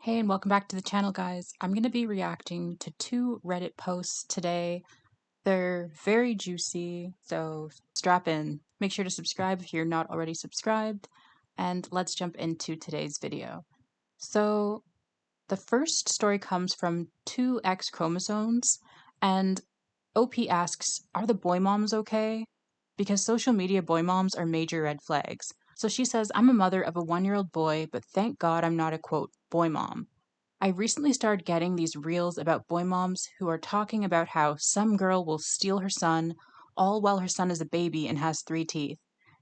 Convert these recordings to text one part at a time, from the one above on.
Hey, and welcome back to the channel, guys. I'm going to be reacting to two Reddit posts today. They're very juicy, so strap in. Make sure to subscribe if you're not already subscribed, and let's jump into today's video. So, the first story comes from 2X chromosomes, and OP asks, are the boy moms okay? Because social media boy moms are major red flags. So she says, I'm a mother of a 1-year-old boy, but thank God I'm not a quote, boy mom. I recently started getting these reels about boy moms who are talking about how some girl will steal her son, all while her son is a baby and has 3 teeth.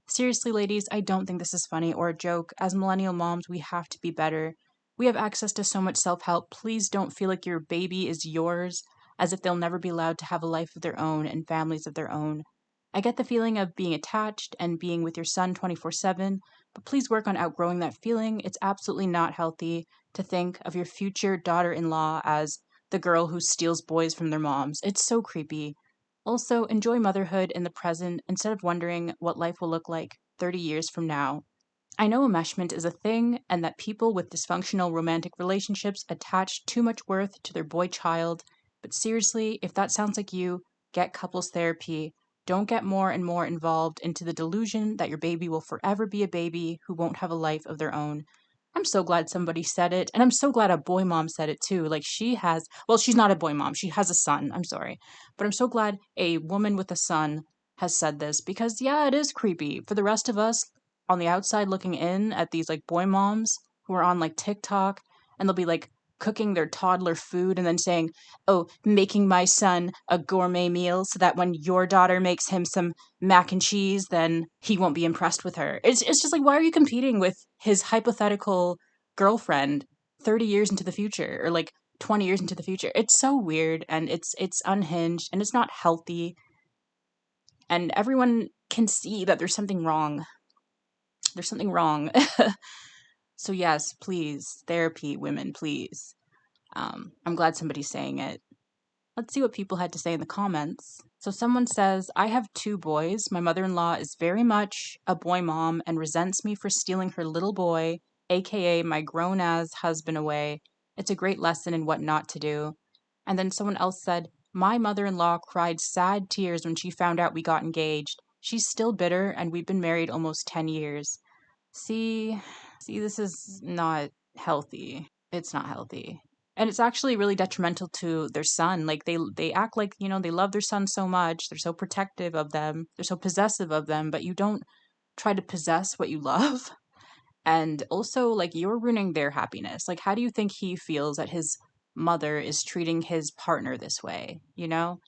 Seriously, ladies, I don't think this is funny or a joke. As millennial moms, we have to be better. We have access to so much self help. Please don't feel like your baby is yours, as if they'll never be allowed to have a life of their own and families of their own. I get the feeling of being attached and being with your son 24/7, but please work on outgrowing that feeling. It's absolutely not healthy to think of your future daughter in law as the girl who steals boys from their moms. It's so creepy. Also, enjoy motherhood in the present instead of wondering what life will look like 30 years from now. I know enmeshment is a thing and that people with dysfunctional romantic relationships attach too much worth to their boy child, but seriously, if that sounds like you, get couples therapy. Don't get more and more involved into the delusion that your baby will forever be a baby who won't have a life of their own. I'm so glad somebody said it, and I'm so glad a boy mom said it too. Like she's not a boy mom, she has a son, I'm sorry. But I'm so glad a woman with a son has said this because, yeah, it is creepy. For the rest of us, on the outside looking in at these like boy moms who are on like TikTok and they'll be like cooking their toddler food and then saying, "Oh, making my son a gourmet meal so that when your daughter makes him some mac and cheese, then he won't be impressed with her." It's just like, why are you competing with his hypothetical girlfriend 30 years into the future or like 20 years into the future? It's so weird and it's unhinged and it's not healthy, and everyone can see that there's something wrong. There's something wrong. So yes, please, therapy, women, please. I'm glad somebody's saying it. Let's see what people had to say in the comments. So someone says, I have 2 boys. My mother-in-law is very much a boy mom and resents me for stealing her little boy, aka my grown-as husband, away. It's a great lesson in what not to do. And then someone else said, my mother-in-law cried sad tears when she found out we got engaged. She's still bitter and we've been married almost 10 years. See, this is not healthy. It's not healthy. And it's actually really detrimental to their son. Like they act like, they love their son so much. They're so protective of them. They're so possessive of them, but you don't try to possess what you love. And also like you're ruining their happiness. Like how do you think he feels that his mother is treating his partner this way, you know?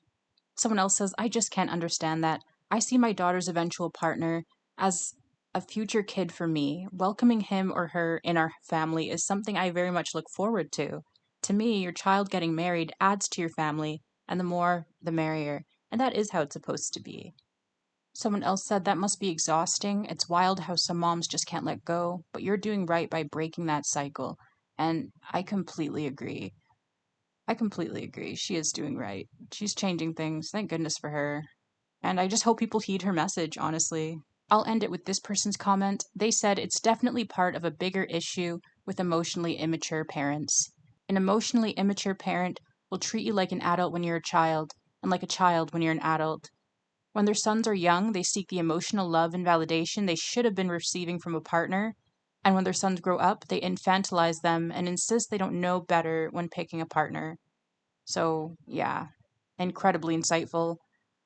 Someone else says, I just can't understand that. I see my daughter's eventual partner as a future kid for me. Welcoming him or her in our family is something I very much look forward to. To me, your child getting married adds to your family, and the more, the merrier. And that is how it's supposed to be. Someone else said, that must be exhausting. It's wild how some moms just can't let go, but you're doing right by breaking that cycle. And I completely agree. I completely agree. She is doing right. She's changing things. Thank goodness for her. And I just hope people heed her message, honestly. I'll end it with this person's comment. They said it's definitely part of a bigger issue with emotionally immature parents. An emotionally immature parent will treat you like an adult when you're a child, and like a child when you're an adult. When their sons are young, they seek the emotional love and validation they should have been receiving from a partner. And when their sons grow up, they infantilize them and insist they don't know better when picking a partner. So, yeah, incredibly insightful.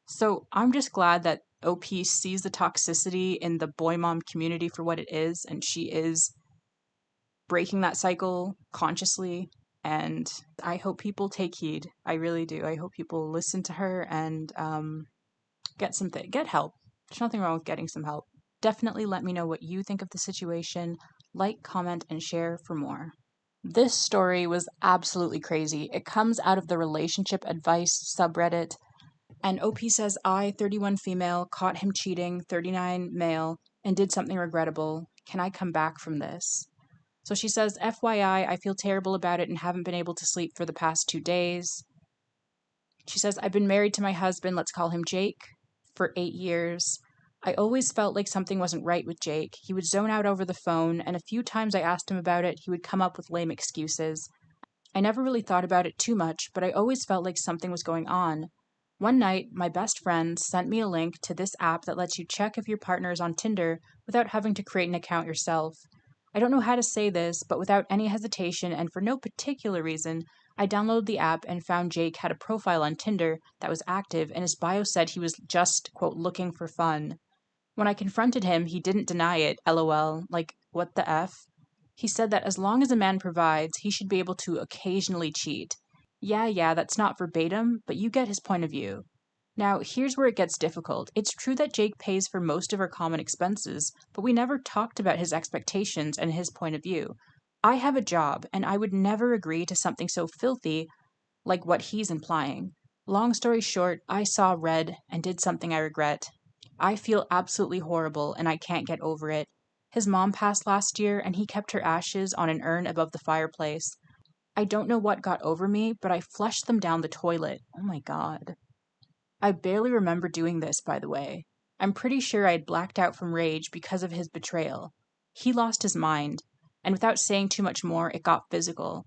So, I'm just glad that OP sees the toxicity in the boy mom community for what it is, and she is breaking that cycle consciously. And I hope people take heed. I really do. I hope people listen to her and get help. There's nothing wrong with getting some help. Definitely let me know what you think of the situation. Like, comment, and share for more. This story was absolutely crazy. It comes out of the relationship advice subreddit. And OP says, I, 31 female, caught him cheating, 39 male, and did something regrettable. Can I come back from this? So she says, FYI, I feel terrible about it and haven't been able to sleep for the past 2 days. She says, I've been married to my husband, let's call him Jake, for 8 years. I always felt like something wasn't right with Jake. He would zone out over the phone, and a few times I asked him about it, he would come up with lame excuses. I never really thought about it too much, but I always felt like something was going on. One night, my best friend sent me a link to this app that lets you check if your partner is on Tinder without having to create an account yourself. I don't know how to say this, but without any hesitation and for no particular reason, I downloaded the app and found Jake had a profile on Tinder that was active, and his bio said he was just, quote, looking for fun. When I confronted him, he didn't deny it, lol, like, what the F? He said that as long as a man provides, he should be able to occasionally cheat. Yeah, that's not verbatim, but you get his point of view. Now, here's where it gets difficult. It's true that Jake pays for most of our common expenses, but we never talked about his expectations and his point of view. I have a job, and I would never agree to something so filthy like what he's implying. Long story short, I saw red and did something I regret. I feel absolutely horrible and I can't get over it. His mom passed last year and he kept her ashes on an urn above the fireplace. I don't know what got over me, but I flushed them down the toilet. Oh my god. I barely remember doing this, by the way. I'm pretty sure I had blacked out from rage because of his betrayal. He lost his mind, and without saying too much more, it got physical.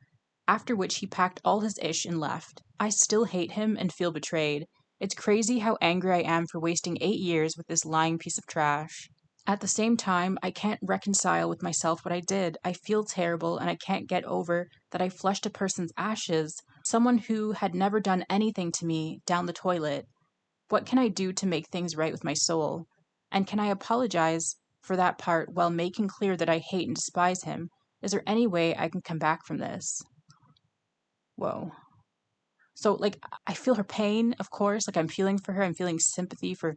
After which he packed all his ish and left. I still hate him and feel betrayed. It's crazy how angry I am for wasting 8 years with this lying piece of trash. At the same time, I can't reconcile with myself what I did. I feel terrible and I can't get over that I flushed a person's ashes, someone who had never done anything to me, down the toilet. What can I do to make things right with my soul? And can I apologize for that part while making clear that I hate and despise him? Is there any way I can come back from this? Whoa. So, like, I feel her pain, of course. Like, I'm feeling for her. I'm feeling sympathy for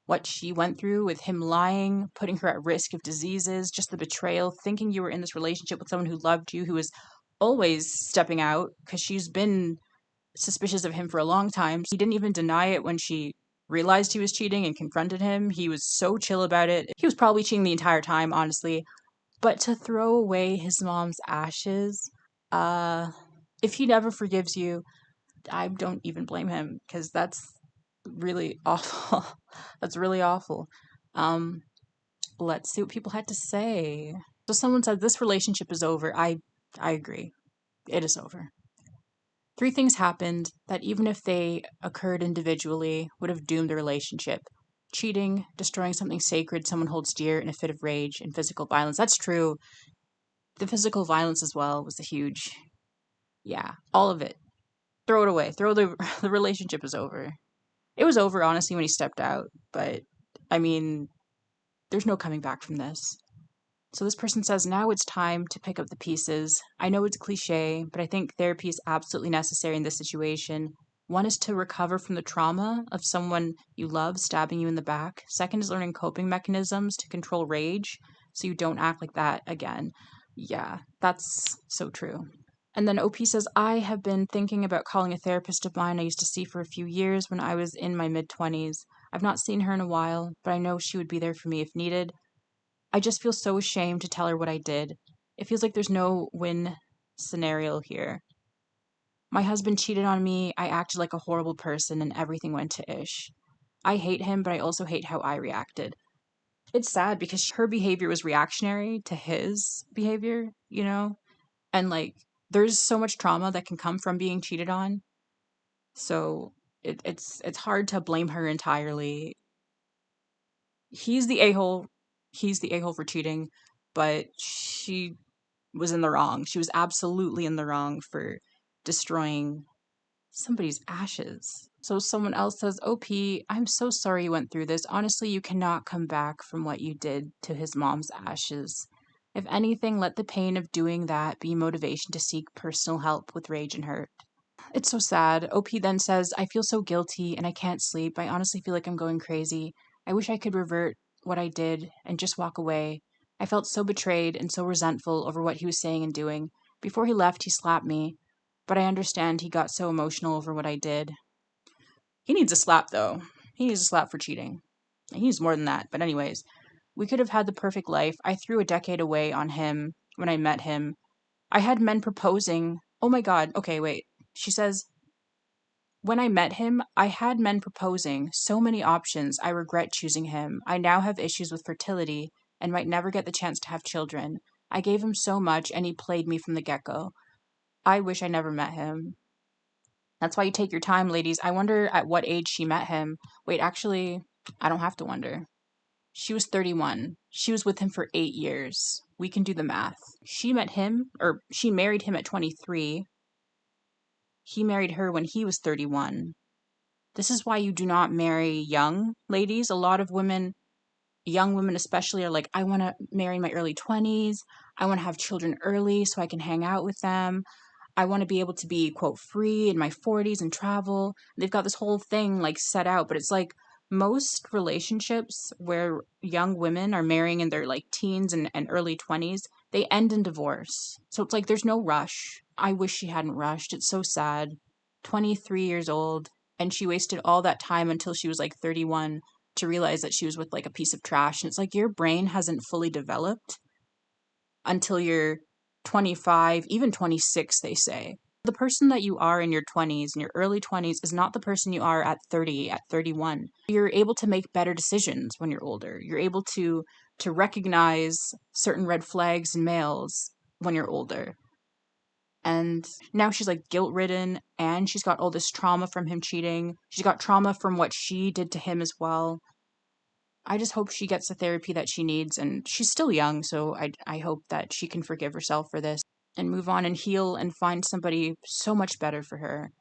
what she went through with him lying, putting her at risk of diseases, just the betrayal, thinking you were in this relationship with someone who loved you, who was always stepping out because she's been suspicious of him for a long time. He didn't even deny it when she realized he was cheating and confronted him. He was so chill about it. He was probably cheating the entire time, honestly. But to throw away his mom's ashes, if he never forgives you, I don't even blame him because that's really awful. That's really awful. Um, let's see what people had to say. So someone said this relationship is over. I agree. It is over. Three things happened that, even if they occurred individually, would have doomed the relationship: cheating, destroying something sacred someone holds dear in a fit of rage, and physical violence. That's true. The physical violence as well was a huge, yeah, all of it. Throw it away. Throw the relationship is over. It was over, honestly, when he stepped out, but I mean, there's no coming back from this. So this person says, now it's time to pick up the pieces. I know it's cliche, but I think therapy is absolutely necessary in this situation. One is to recover from the trauma of someone you love stabbing you in the back. Second is learning coping mechanisms to control rage so you don't act like that again. Yeah, that's so true. And then OP says, I have been thinking about calling a therapist of mine I used to see for a few years when I was in my mid-20s. I've not seen her in a while, but I know she would be there for me if needed. I just feel so ashamed to tell her what I did. It feels like there's no win scenario here. My husband cheated on me, I acted like a horrible person, and everything went to ish. I hate him, but I also hate how I reacted. It's sad because her behavior was reactionary to his behavior, you know? And like, there's so much trauma that can come from being cheated on. So it's hard to blame her entirely. He's the a-hole. He's the a-hole for cheating, but she was in the wrong. She was absolutely in the wrong for destroying somebody's ashes. So someone else says, OP, I'm so sorry you went through this. Honestly, you cannot come back from what you did to his mom's ashes. If anything, let the pain of doing that be motivation to seek personal help with rage and hurt. It's so sad. OP then says, I feel so guilty and I can't sleep. I honestly feel like I'm going crazy. I wish I could revert what I did and just walk away. I felt so betrayed and so resentful over what he was saying and doing. Before he left, he slapped me, but I understand he got so emotional over what I did. He needs a slap, though. He needs a slap for cheating. He needs more than that. But anyways, we could have had the perfect life. I threw a decade away on him when I met him. I had men proposing. Oh my god. Okay, wait. She says, When I met him, I had men proposing, so many options. I regret choosing him. I now have issues with fertility and might never get the chance to have children. I gave him so much and he played me from the get-go. I wish I never met him. That's why you take your time, ladies. I wonder at what age she met him. Wait, actually, I don't have to wonder. She was 31. She was with him for 8 years. We can do the math. She met him, or she married him at 23. He married her when he was 31. This is why you do not marry young, ladies. A lot of women, young women especially, are like, I want to marry in my early 20s. I want to have children early so I can hang out with them. I want to be able to be, quote, free in my 40s and travel. They've got this whole thing like set out, but it's like most relationships where young women are marrying in their like teens and early 20s, they end in divorce. So it's like there's no rush. I wish she hadn't rushed. It's so sad. 23 years old, and she wasted all that time until she was like 31 to realize that she was with like a piece of trash. And it's like your brain hasn't fully developed until you're 25, even 26, they say. The person that you are in your 20s, in your early 20s, is not the person you are at 30, at 31. You're able to make better decisions when you're older. You're able to recognize certain red flags in males when you're older. And now she's like guilt-ridden, and she's got all this trauma from him cheating. She's got trauma from what she did to him as well. I just hope she gets the therapy that she needs, and she's still young, so I hope that she can forgive herself for this and move on and heal and find somebody so much better for her.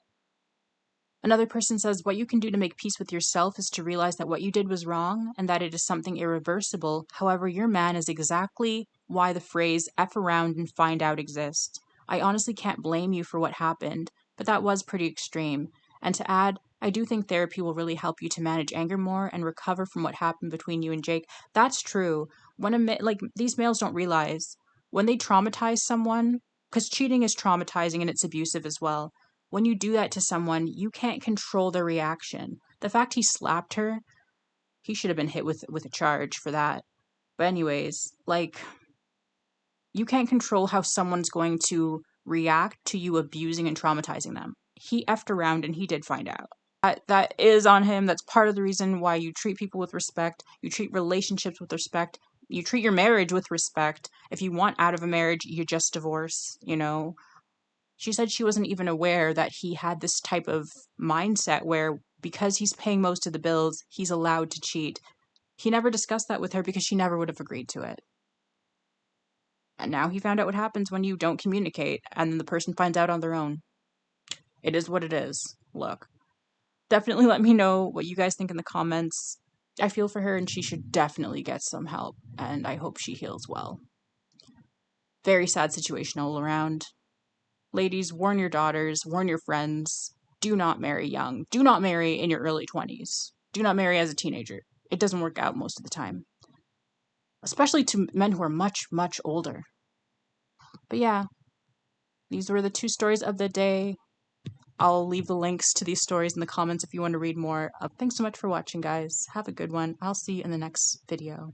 Another person says, what you can do to make peace with yourself is to realize that what you did was wrong and that it is something irreversible. However, your man is exactly why the phrase F around and find out exists. I honestly can't blame you for what happened, but that was pretty extreme. And to add, I do think therapy will really help you to manage anger more and recover from what happened between you and Jake. That's true. Like these males don't realize when they traumatize someone, because cheating is traumatizing and it's abusive as well. When you do that to someone, you can't control their reaction. The fact he slapped her, he should have been hit with a charge for that. But anyways, like, you can't control how someone's going to react to you abusing and traumatizing them. He effed around and he did find out. That is on him. That's part of the reason why you treat people with respect. You treat relationships with respect. You treat your marriage with respect. If you want out of a marriage, you just divorce, you know. She said she wasn't even aware that he had this type of mindset where because he's paying most of the bills, he's allowed to cheat. He never discussed that with her because she never would have agreed to it. And now he found out what happens when you don't communicate and then the person finds out on their own. It is what it is. Look, definitely let me know what you guys think in the comments. I feel for her and she should definitely get some help, and I hope she heals well. Very sad situation all around. Ladies, warn your daughters, warn your friends. Do not marry young. Do not marry in your early 20s. Do not marry as a teenager. It doesn't work out most of the time. Especially to men who are much, much older. But yeah, these were the 2 stories of the day. I'll leave the links to these stories in the comments if you want to read more. Thanks so much for watching, guys. Have a good one. I'll see you in the next video.